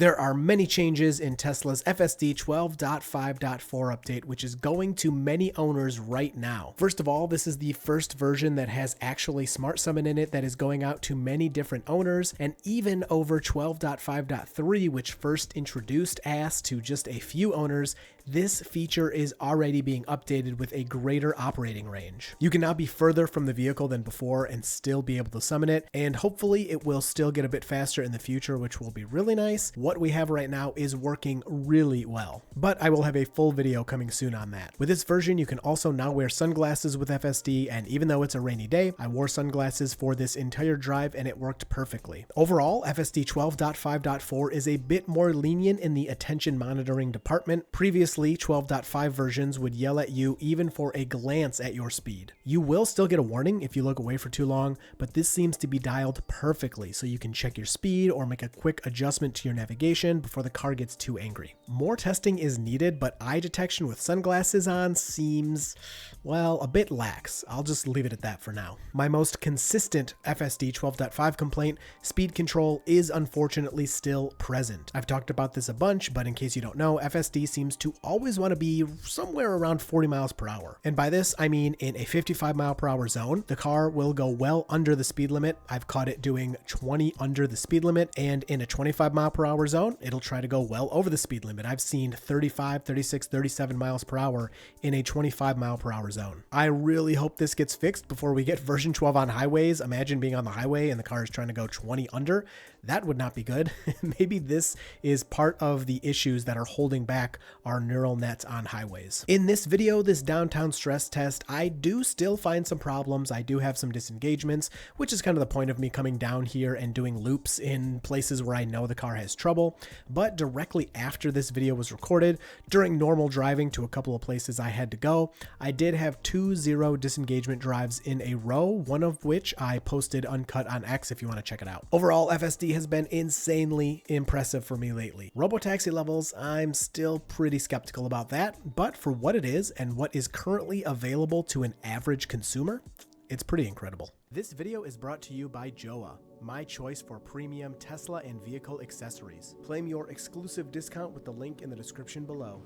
There are many changes in Tesla's FSD 12.5.4 update, which is going to many owners right now. First of all, this is the first version that has actually Smart Summon in it that is going out to many different owners, and even over 12.5.3, which first introduced AS to just a few owners, this feature is already being updated with a greater operating range. You can now be further from the vehicle than before and still be able to summon it, and hopefully it will still get a bit faster in the future, which will be really nice. What we have right now is working really well, but I will have a full video coming soon on that. With this version, you can also now wear sunglasses with FSD, and even though it's a rainy day, I wore sunglasses for this entire drive and it worked perfectly. Overall, FSD 12.5.4 is a bit more lenient in the attention monitoring department. Previously, 12.5 versions would yell at you even for a glance at your speed. You will still get a warning if you look away for too long, but this seems to be dialed perfectly so you can check your speed or make a quick adjustment to your navigation before the car gets too angry. More testing is needed, but eye detection with sunglasses on seems, well, a bit lax. I'll just leave it at that for now. My most consistent FSD 12.5 complaint, speed control, is unfortunately still present. I've talked about this a bunch, but in case you don't know, FSD seems to always want to be somewhere around 40 miles per hour. And by this, I mean in a 55 mile per hour zone, the car will go well under the speed limit. I've caught it doing 20 under the speed limit, and in a 25 mile per hour zone, it'll try to go well over the speed limit. I've seen 35, 36, 37 miles per hour in a 25 mile per hour zone. I really hope this gets fixed before we get version 12 on highways. Imagine being on the highway and the car is trying to go 20 under. That would not be good. Maybe this is part of the issues that are holding back our neural nets on highways. In this video, this downtown stress test, I do still find some problems. I do have some disengagements, which is kind of the point of me coming down here and doing loops in places where I know the car has trouble. But directly after this video was recorded, during normal driving to a couple of places I had to go, I did have 2 0 disengagement drives in a row, one of which I posted uncut on X if you want to check it out. Overall, FSD has been insanely impressive for me lately. Robotaxi levels, I'm still pretty skeptical about that, but for what it is and what is currently available to an average consumer, it's pretty incredible. This video is brought to you by Joa, my choice for premium Tesla and vehicle accessories. Claim your exclusive discount with the link in the description below.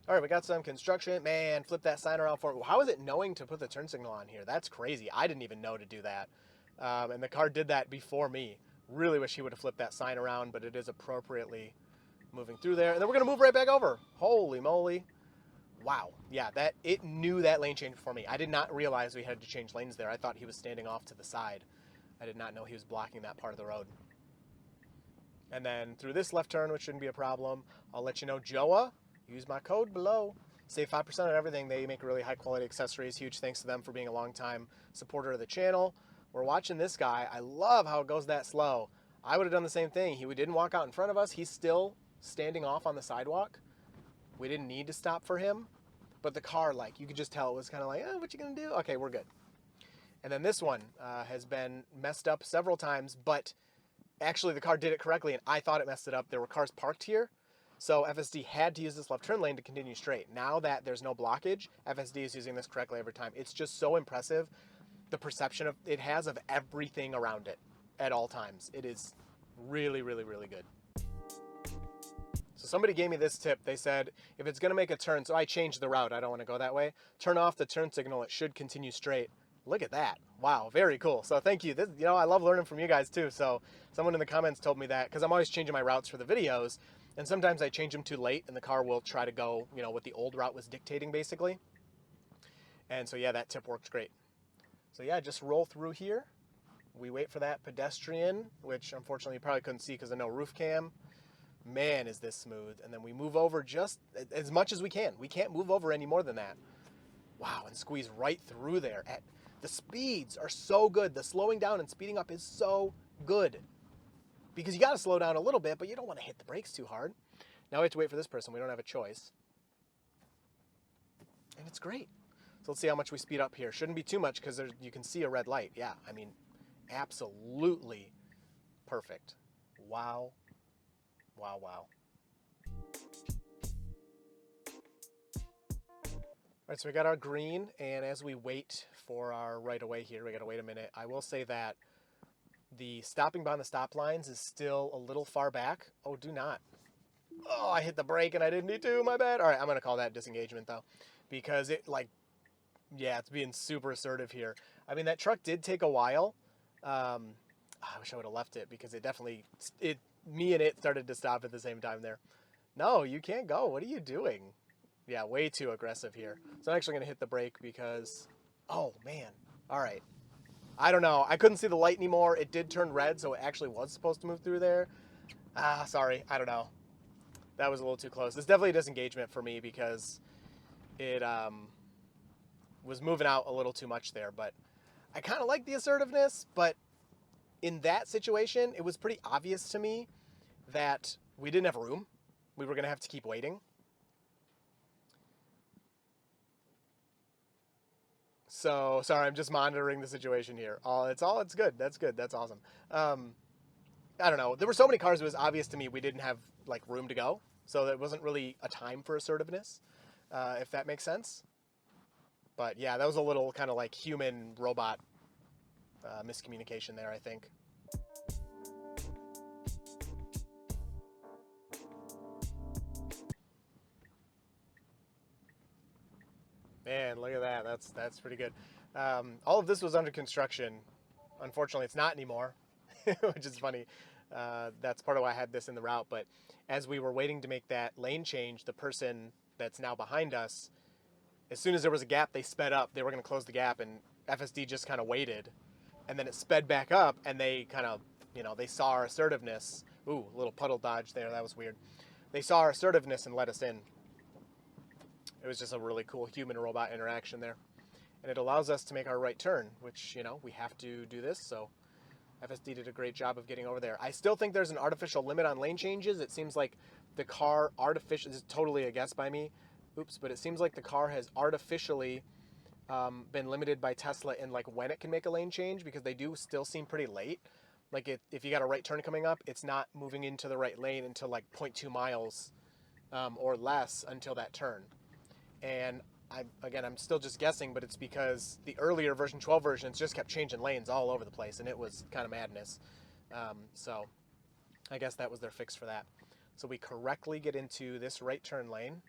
All right, we got some construction. Man, flip that sign around for it. How is it knowing to put the turn signal on here? That's crazy. I didn't even know to do that. And the car did that before me. Really wish he would have flipped that sign around, but it is appropriately moving through there. And then we're going to move right back over. Holy moly. Wow. Yeah, it knew that lane change for me. I did not realize we had to change lanes there. I thought he was standing off to the side. I did not know he was blocking that part of the road. And then through this left turn, which shouldn't be a problem, I'll let you know, Joa, use my code below. Save 5% on everything. They make really high quality accessories. Huge thanks to them for being a long time supporter of the channel. We're watching this guy. I love how it goes that slow. I would have done the same thing. He didn't walk out in front of us. He's still standing off on the sidewalk. We didn't need to stop for him. But the car, like, you could just tell it was kind of like, oh, what you gonna do? Okay, we're good. And then this one has been messed up several times, but actually the car did it correctly, and I thought it messed it up. There were cars parked here, so FSD had to use this left turn lane to continue straight. Now that there's no blockage, FSD is using this correctly every time. It's just so impressive, the perception of it has of everything around it at all times. It is really, really, really good. So somebody gave me this tip. They said, if it's gonna make a turn, so I changed the route, I don't wanna go that way, turn off the turn signal, it should continue straight. Look at that. Wow, very cool. So thank you. This, you know, I love learning from you guys too. So someone in the comments told me that, because I'm always changing my routes for the videos, and sometimes I change them too late and the car will try to go, you know, what the old route was dictating basically. And so yeah, that tip worked great. So yeah, just roll through here. We wait for that pedestrian, which unfortunately you probably couldn't see because of no roof cam. Man, is this smooth. And then we move over just as much as we can. We can't move over any more than that. Wow, and squeeze right through there. The speeds are so good. The slowing down and speeding up is so good. Because you got to slow down a little bit, but you don't want to hit the brakes too hard. Now we have to wait for this person. We don't have a choice. And it's great. So let's see how much we speed up here. Shouldn't be too much because you can see a red light. Yeah, I mean, absolutely perfect. Wow. Wow, wow. All right, so we got our green, and as we wait for our right away here, we got to wait a minute. I will say that The stopping behind the stop lines is still a little far back. Oh, do not. Oh, I hit the brake and I didn't need to. My bad. All right, I'm going to call that disengagement, though, because it, like, yeah, it's being super assertive here. I mean, that truck did take a while. I wish I would have left it because it definitely, me and it started to stop at the same time there. No, you can't go. What are you doing? Yeah, way too aggressive here. So I'm actually going to hit the brake because, oh, man. All right. I don't know. I couldn't see the light anymore. It did turn red, so it actually was supposed to move through there. Sorry. I don't know. That was a little too close. It's definitely a disengagement for me because it was moving out a little too much there. But I kind of like the assertiveness, but in that situation, it was pretty obvious to me that we didn't have room. We were going to have to keep waiting. So, sorry, I'm just monitoring the situation here. It's good. That's good. That's awesome. I don't know. There were so many cars, it was obvious to me we didn't have, like, room to go. So there wasn't really a time for assertiveness, if that makes sense. But, yeah, that was a little kind of like human-robot miscommunication there, I think. Man, look at that. That's pretty good. All of this was under construction. Unfortunately, it's not anymore, which is funny. That's part of why I had this in the route. But as we were waiting to make that lane change, the person that's now behind us, as soon as there was a gap, they sped up. They were going to close the gap, and FSD just kind of waited. And then it sped back up, and they kind of, they saw our assertiveness. Ooh, a little puddle dodge there. That was weird. They saw our assertiveness and let us in. It was just a really cool human-robot interaction there. And it allows us to make our right turn, which, we have to do this, so FSD did a great job of getting over there. I still think there's an artificial limit on lane changes. It seems like the car this is totally a guess by me, but it seems like the car has artificially been limited by Tesla in, like, when it can make a lane change, because they do still seem pretty late. Like, if you got a right turn coming up, it's not moving into the right lane until, like, 0.2 miles or less until that turn. And I'm still just guessing, but it's because the earlier version, 12 versions, just kept changing lanes all over the place, and it was kind of madness. So I guess that was their fix for that. So we correctly get into this right turn lane,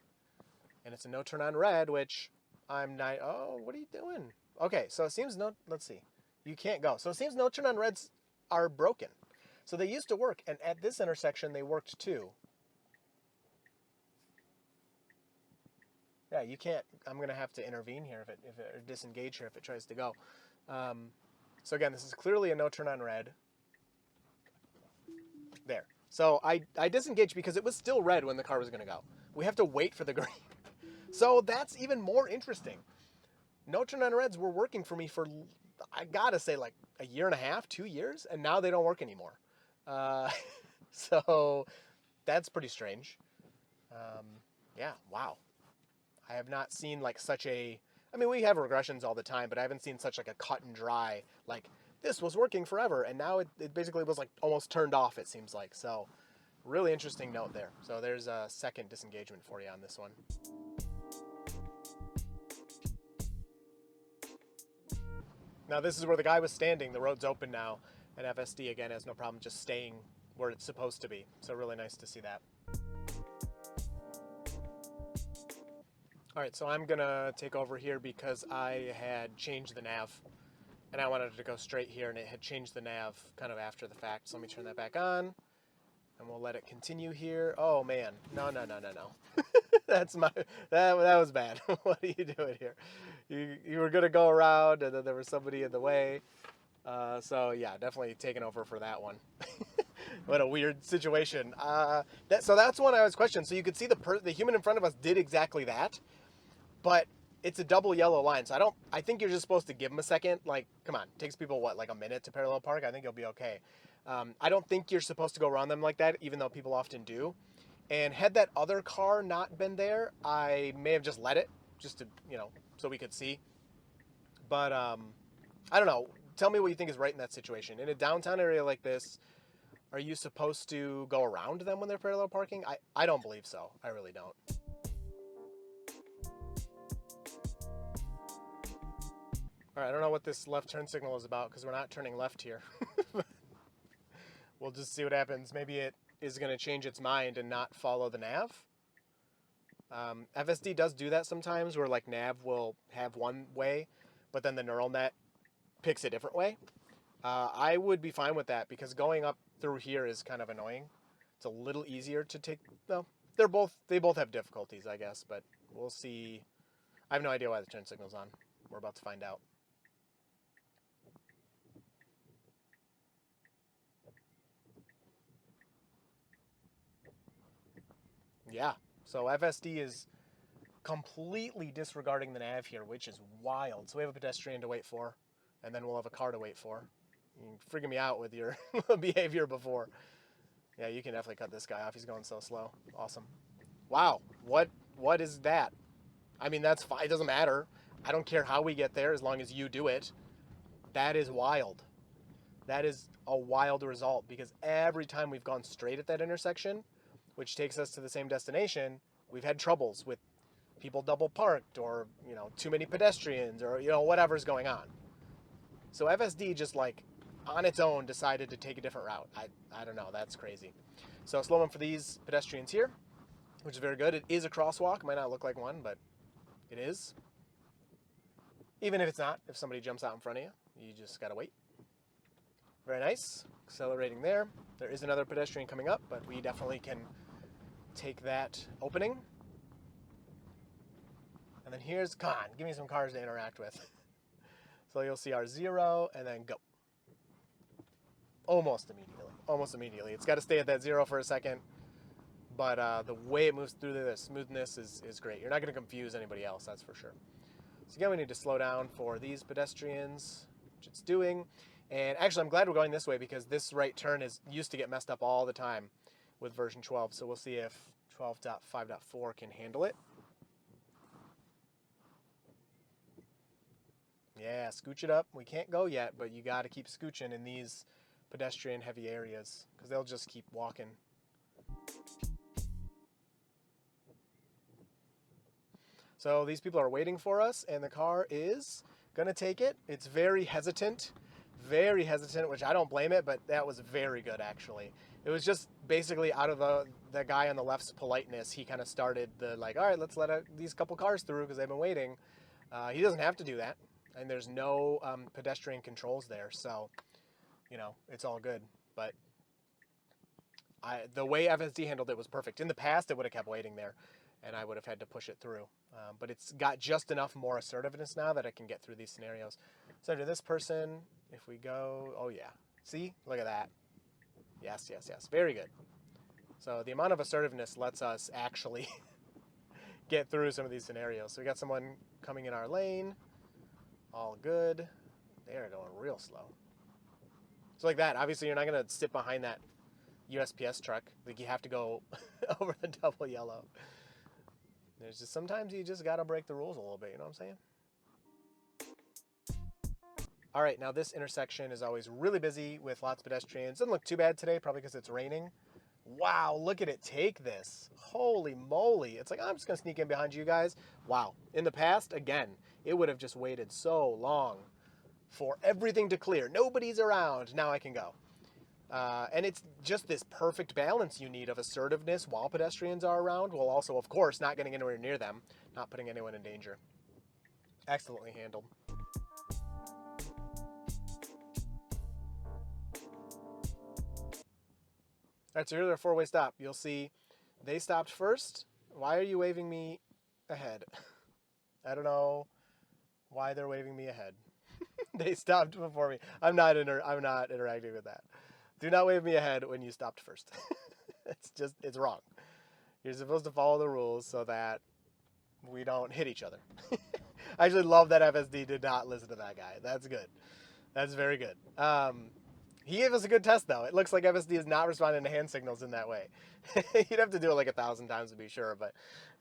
and it's a no turn on red, which I'm not. Oh, what are you doing? Okay, so it seems let's see. You can't go. So it seems no turn on reds are broken. So they used to work, and at this intersection they worked too. Yeah, you can't. I'm going to have to intervene here or disengage here if it tries to go. So again, this is clearly a no turn on red. There. So I disengaged because it was still red when the car was going to go. We have to wait for the green. So that's even more interesting. No turn on reds were working for me for, I got to say, like a year and a half, 2 years, and now they don't work anymore. So that's pretty strange. Yeah, wow. I have not seen like such a, I mean, we have regressions all the time, but I haven't seen such like a cut and dry, like this was working forever. And now it basically was like almost turned off, it seems like. So really interesting note there. So there's a second disengagement for you on this one. Now this is where the guy was standing. The road's open now, and FSD again has no problem just staying where it's supposed to be. So really nice to see that. All right, so I'm gonna take over here because I had changed the nav and I wanted it to go straight here, and it had changed the nav kind of after the fact. So let me turn that back on and we'll let it continue here. Oh man, no. That's that was bad. What are you doing here? You were gonna go around and then there was somebody in the way. So yeah, definitely taking over for that one. What a weird situation. So that's one I was questioning. So you could see the human in front of us did exactly that, but it's a double yellow line. So I think you're just supposed to give them a second. Like, come on, it takes people what, like a minute to parallel park? I think you'll be okay. I don't think you're supposed to go around them like that, even though people often do. And had that other car not been there, I may have just let it, just to, so we could see. But I don't know. Tell me what you think is right in that situation. In a downtown area like this, are you supposed to go around them when they're parallel parking? I don't believe so. I really don't. All right, I don't know what this left turn signal is about because we're not turning left here. We'll just see what happens. Maybe it is going to change its mind and not follow the nav. FSD does do that sometimes, where like nav will have one way, but then the neural net picks a different way. I would be fine with that because going up through here is kind of annoying. It's a little easier to take. No, they both have difficulties, I guess, but we'll see. I have no idea why the turn signal's on. We're about to find out. Yeah, so FSD is completely disregarding the nav here, which is wild. So we have a pedestrian to wait for, and then we'll have a car to wait for. You're freaking me out with your behavior before. Yeah, you can definitely cut this guy off. He's going so slow. Awesome. Wow, what is that? I mean, that's fine. It doesn't matter. I don't care how we get there as long as you do it. That is wild. That is a wild result because every time we've gone straight at that intersection, which takes us to the same destination, we've had troubles with people double parked or, too many pedestrians or, whatever's going on. So FSD just like on its own decided to take a different route. I don't know. That's crazy. So slow one for these pedestrians here, which is very good. It is a crosswalk. It might not look like one, but it is. Even if it's not, if somebody jumps out in front of you, you just got to wait. Very nice. Accelerating there. There is another pedestrian coming up, but we definitely can take that opening. And then here's, come on, give me some cars to interact with. So you'll see our 0 and then go. Almost immediately. It's got to stay at that 0 for a second. But the way it moves through the smoothness is great. You're not going to confuse anybody else, that's for sure. So again, we need to slow down for these pedestrians, which it's doing. And actually, I'm glad we're going this way because this right turn used to get messed up all the time with version 12. So we'll see if 12.5.4 can handle it. Yeah, scooch it up. We can't go yet, but you got to keep scooching in these pedestrian heavy areas because they'll just keep walking. So these people are waiting for us, and the car is going to take it. It's very hesitant, which I don't blame it, but that was very good, actually. It was just basically out of the guy on the left's politeness. He kind of started the, like, all right, let's let these couple cars through because they've been waiting. He doesn't have to do that, and there's no pedestrian controls there, so, it's all good. But the way FSD handled it was perfect. In the past, it would have kept waiting there, and I would have had to push it through. But it's got just enough more assertiveness now that it can get through these scenarios. So to this person, if we go, oh yeah, see, look at that. Yes. Very good. So the amount of assertiveness lets us actually get through some of these scenarios. So we got someone coming in our lane. All good. They're going real slow. So like that, obviously you're not going to sit behind that USPS truck. Like you have to go over the double yellow. There's just sometimes you just got to break the rules a little bit, you know what I'm saying? All right, now this intersection is always really busy with lots of pedestrians. Doesn't look too bad today, probably because it's raining. Wow, look at it take this. Holy moly. It's like, I'm just going to sneak in behind you guys. Wow. In the past, again, it would have just waited so long for everything to clear. Nobody's around. Now I can go. And it's just this perfect balance you need of assertiveness while pedestrians are around, while also, of course, not getting anywhere near them, not putting anyone in danger. Excellently handled. All right, so here's our four-way stop. You'll see they stopped first. Why are you waving me ahead? I don't know why they're waving me ahead. They stopped before me. I'm not interacting with that. Do not wave me ahead when you stopped first. It's wrong. You're supposed to follow the rules so that we don't hit each other. I actually love that FSD did not listen to that guy. That's good. That's very good. He gave us a good test, though. It looks like FSD is not responding to hand signals in that way. You'd have to do it like 1,000 times to be sure, but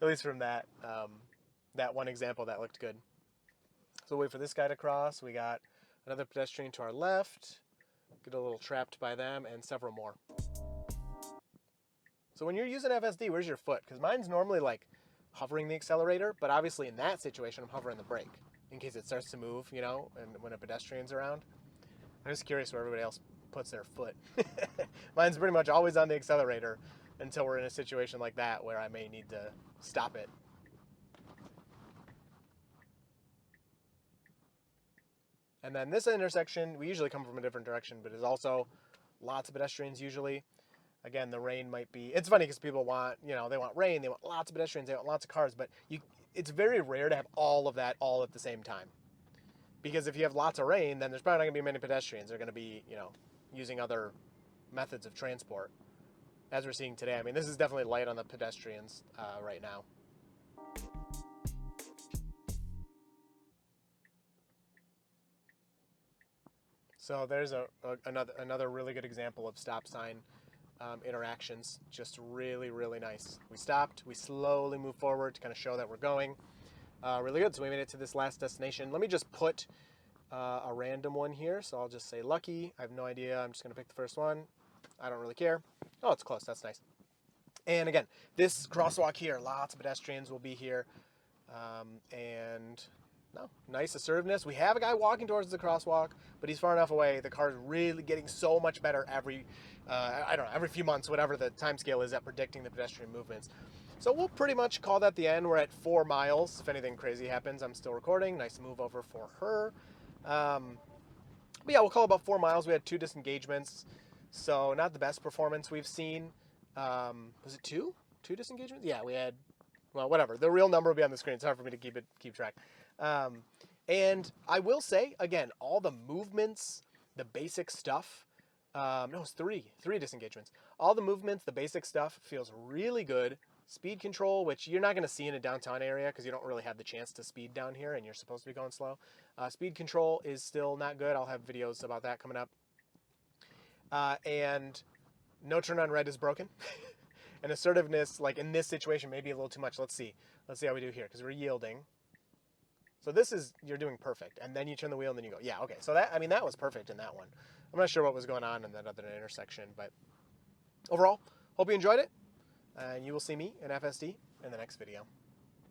at least from that one example, that looked good. So wait for this guy to cross. We got another pedestrian to our left. Get a little trapped by them, and several more. So when you're using FSD, where's your foot? Because mine's normally like hovering the accelerator, but obviously in that situation, I'm hovering the brake in case it starts to move, and when a pedestrian's around. I'm just curious where everybody else puts their foot. Mine's pretty much always on the accelerator until we're in a situation like that where I may need to stop it. And then this intersection, we usually come from a different direction, but is also lots of pedestrians usually. Again, the rain might be, it's funny because people want, they want rain, they want lots of pedestrians, they want lots of cars, but it's very rare to have all of that all at the same time. Because if you have lots of rain, then there's probably not going to be many pedestrians. They're going to be, using other methods of transport. As we're seeing today, I mean, this is definitely light on the pedestrians right now. So there's another really good example of stop sign interactions. Just really, really nice. We stopped. We slowly move forward to kind of show that we're going. Really good. So we made it to this last destination. Let me just put a random one here. So I'll just say lucky. I have no idea. I'm just going to pick the first one. I don't really care. Oh, it's close. That's nice. And again, this crosswalk here, lots of pedestrians will be here. Nice assertiveness. We have a guy walking towards the crosswalk, but he's far enough away. The car is really getting so much better every few months, whatever the time scale is at predicting the pedestrian movements. So we'll pretty much call that the end. We're at 4 miles. If anything crazy happens, I'm still recording. Nice move over for her. But yeah, we'll call it about 4 miles. We had 2 disengagements, so not the best performance we've seen. Was it 2? 2 disengagements? Yeah, we had, well, whatever. The real number will be on the screen. It's hard for me to keep track. And I will say, again, all the movements, the basic stuff, it's 3 disengagements. All the movements, the basic stuff feels really good. Speed control, which you're not going to see in a downtown area because you don't really have the chance to speed down here and you're supposed to be going slow. Speed control is still not good. I'll have videos about that coming up. And no turn on red is broken. And assertiveness, like in this situation, maybe a little too much. Let's see how we do here because we're yielding. So this is, you're doing perfect. And then you turn the wheel and then you go, yeah, okay. So that was perfect in that one. I'm not sure what was going on in that other intersection, but overall, hope you enjoyed it. And you will see me in FSD in the next video.